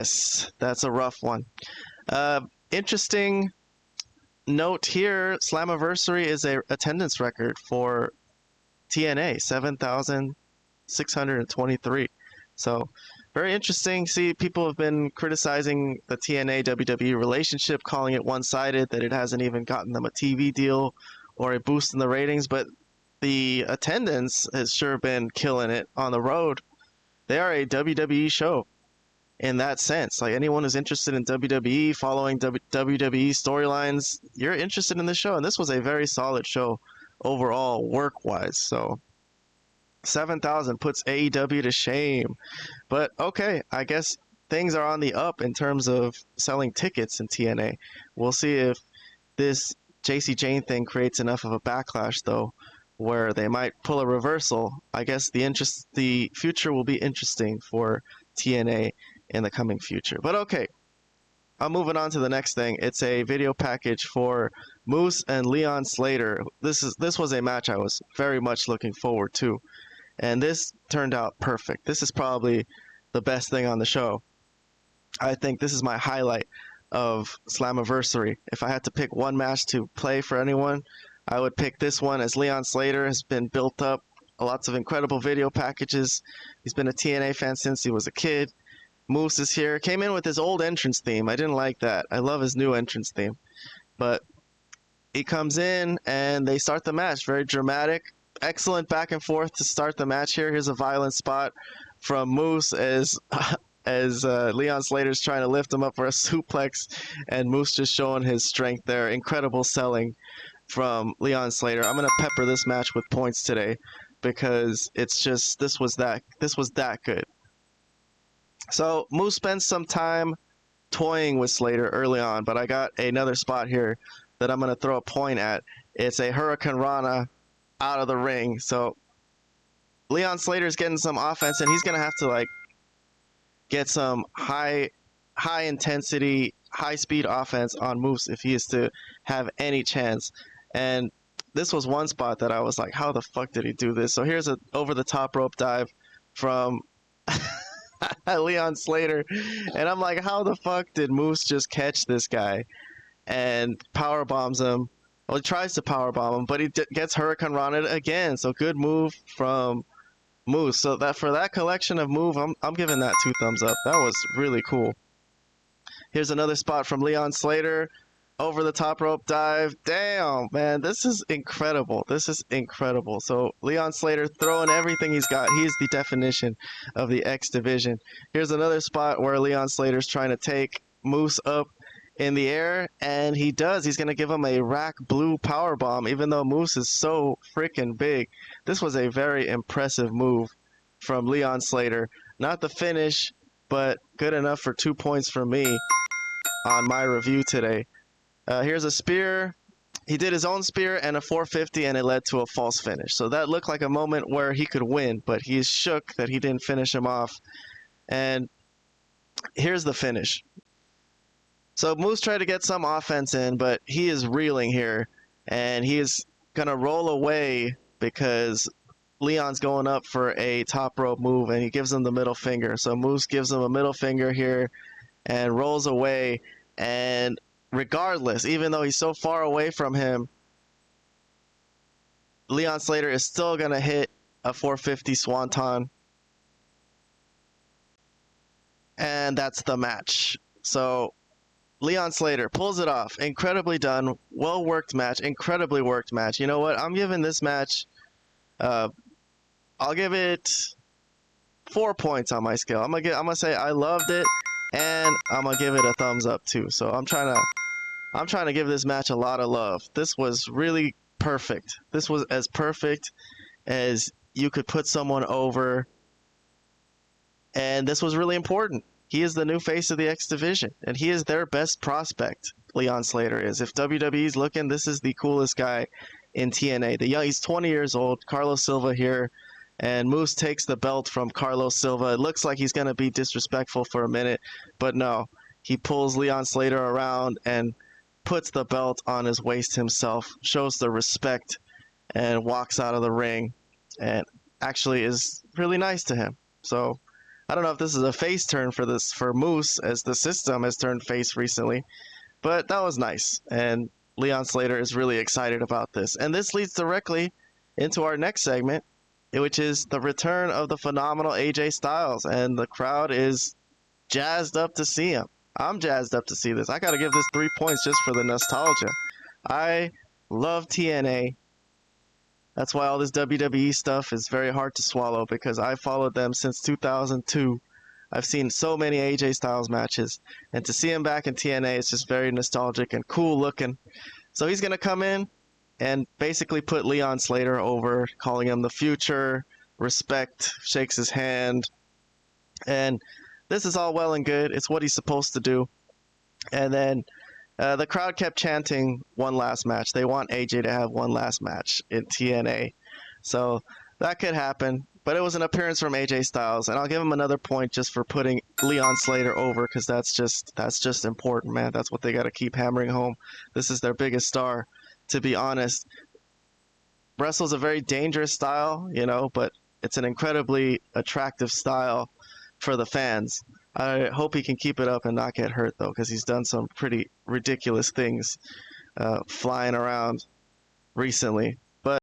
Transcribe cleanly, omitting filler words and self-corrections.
Yes, that's a rough one. Interesting note here, Slammiversary is a attendance record for TNA, 7,623. So very interesting. See, people have been criticizing the TNA WWE relationship, calling it one-sided, that it hasn't even gotten them a TV deal or a boost in the ratings, but the attendance has sure been killing it on the road. They are a WWE show in that sense. Like anyone who's interested in WWE, following WWE storylines, you're interested in the show. And this was a very solid show overall, work-wise. So 7,000 puts AEW to shame. But okay, I guess things are on the up in terms of selling tickets in TNA. We'll see if this JC Jane thing creates enough of a backlash, though, where they might pull a reversal. I guess the future will be interesting for TNA in the coming future. But okay, I'm moving on to the next thing. It's a video package for Moose and Leon Slater. This was a match I was very much looking forward to, and this turned out perfect. This is probably the best thing on the show. I think this is my highlight of Slammiversary. If I had to pick one match to play for anyone, I would pick this one, as Leon Slater has been built up. Lots of incredible video packages. He's been a TNA fan since he was a kid. Moose is here. Came in with his old entrance theme. I didn't like that. I love his new entrance theme. But he comes in and they start the match. Very dramatic. Excellent back and forth to start the match here. Here's a violent spot from Moose as Leon Slater's trying to lift him up for a suplex, and Moose just showing his strength there. Incredible selling from Leon Slater. I'm going to pepper this match with points today because it's just this was that good. So Moose spends some time toying with Slater early on, but I got another spot here that I'm going to throw a point at. It's a Hurricane Rana out of the ring. So Leon Slater's getting some offense, and he's going to have to get some high intensity, high speed offense on Moose if he is to have any chance. And this was one spot that I was like, how the fuck did he do this? So here's a over the top rope dive from Leon Slater, and I'm like, how the fuck did Moose just catch this guy and power bombs him? Well, he tries to power bomb him, but he gets Hurricane Rana again. So good move from Moose. So that for that collection of move, I'm giving that 2 thumbs up. That was really cool. Here's another spot from Leon Slater. Over the top rope dive. Damn, man, this is incredible. This is incredible. So Leon Slater throwing everything he's got. He's the definition of the X division. Here's another spot where Leon Slater's trying to take Moose up in the air, and he does. He's going to give him a rack blue power bomb, even though Moose is so freaking big. This was a very impressive move from Leon Slater. Not the finish, but good enough for 2 points for me on my review today. Here's a spear. He did his own spear and a 450, and it led to a false finish. So that looked like a moment where he could win, but he's shook that he didn't finish him off. And here's the finish. So Moose tried to get some offense in, but he is reeling here, and he is going to roll away because Leon's going up for a top rope move, and he gives him the middle finger. So Moose gives him a middle finger here and rolls away, and regardless, even though he's so far away from him, Leon Slater is still going to hit a 450 swanton. And that's the match. So Leon Slater pulls it off. Incredibly done. Well-worked match. Incredibly worked match. You know what? I'm giving this match, I'll give it 4 points on my scale. I'm gonna say I loved it, and I'm gonna give it a thumbs up too. So I'm trying to give this match a lot of love. This was really perfect. This was as perfect as you could put someone over, and this was really important. He is the new face of the X Division, and he is their best prospect, Leon Slater is. If WWE's looking, this is the coolest guy in TNA. He's 20 years old, Carlos Silva here, and Moose takes the belt from Carlos Silva. It looks like he's going to be disrespectful for a minute, but no. He pulls Leon Slater around and puts the belt on his waist himself, shows the respect, and walks out of the ring, and actually is really nice to him. So I don't know if this is a face turn for Moose, as the system has turned face recently, but that was nice. And Leon Slater is really excited about this. And this leads directly into our next segment, which is the return of the phenomenal AJ Styles. And the crowd is jazzed up to see him. I'm jazzed up to see this. I got to give this 3 points just for the nostalgia. I love TNA. That's why all this WWE stuff is very hard to swallow, because I followed them since 2002. I've seen so many AJ Styles matches, and to see him back in TNA is just very nostalgic and cool looking. So he's going to come in and basically put Leon Slater over, calling him the future, respect, shakes his hand. And this is all well and good. It's what he's supposed to do. And then the crowd kept chanting one last match. They want AJ to have one last match in TNA. So that could happen. But it was an appearance from AJ Styles, and I'll give him another point just for putting Leon Slater over, because that's just important, man. That's what they got to keep hammering home. This is their biggest star, to be honest. Wrestle's a very dangerous style, but it's an incredibly attractive style for the fans. I hope he can keep it up and not get hurt, though, because he's done some pretty ridiculous things flying around recently.